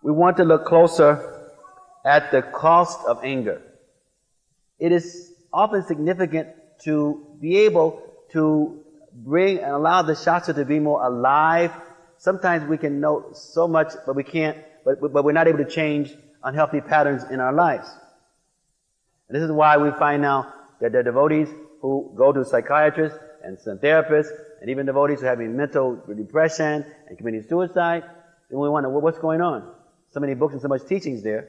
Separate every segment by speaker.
Speaker 1: we want to look closer at the cost of anger. It is often significant to be able to bring and allow the shastra to be more alive. Sometimes we can know so much, but we can't, but we're not able to change unhealthy patterns in our lives. And this is why we find now that there are devotees who go to psychiatrists and some therapists, and even devotees who are having mental depression and committing suicide. And we wonder, well, what's going on? So many books and so much teachings there.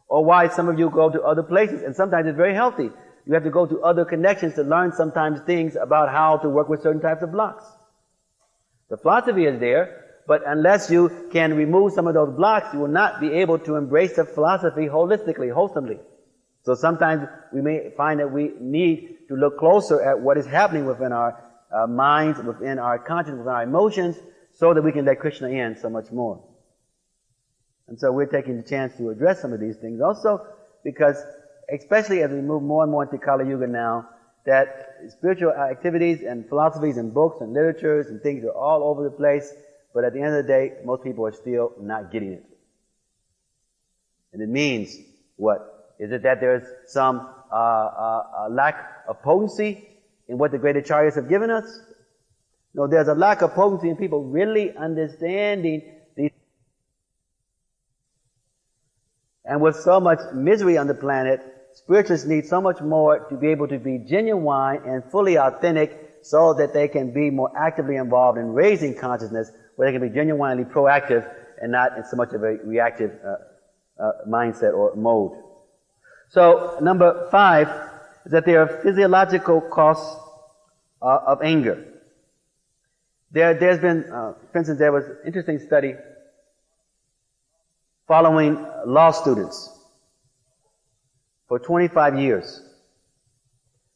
Speaker 1: Or why some of you go to other places, and sometimes it's very healthy. You have to go to other connections to learn sometimes things about how to work with certain types of blocks. The philosophy is there, but unless you can remove some of those blocks, you will not be able to embrace the philosophy holistically, wholesomely. So sometimes we may find that we need to look closer at what is happening within our minds, within our conscience, within our emotions, so that we can let Krishna in so much more. And so we're taking the chance to address some of these things also, because especially as we move more and more into Kali Yuga now, that spiritual activities and philosophies and books and literatures and things are all over the place, but at the end of the day, most people are still not getting it. And it means what? Is it that there's some lack of potency in what the great acharyas have given us? No, there's a lack of potency in people really understanding these. And with so much misery on the planet, spiritualists need so much more to be able to be genuine and fully authentic so that they can be more actively involved in raising consciousness, where they can be genuinely proactive and not in so much of a reactive mindset or mode. So, number 5 is that there are physiological costs of anger. There's been, for instance, there was an interesting study following law students for 25 years.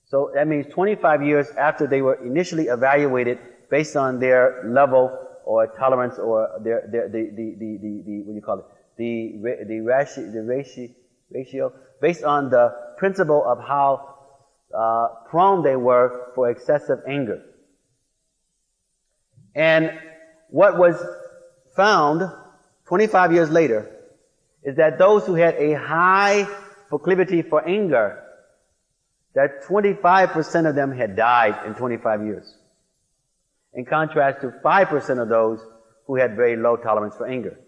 Speaker 1: So that means 25 years after they were initially evaluated based on their level or tolerance or what do you call it? The ratio, based on the principle of how prone they were for excessive anger. And what was found 25 years later is that those who had a high proclivity for anger, that 25% of them had died in 25 years. In contrast to 5% of those who had very low tolerance for anger.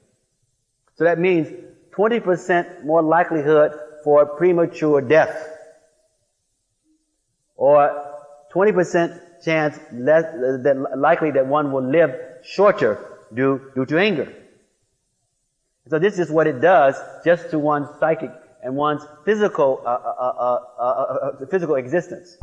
Speaker 1: So that means 20% more likelihood for premature death. Or 20% chance likely that one will live shorter due to anger. So this is what it does just to one's psychic and one's physical existence.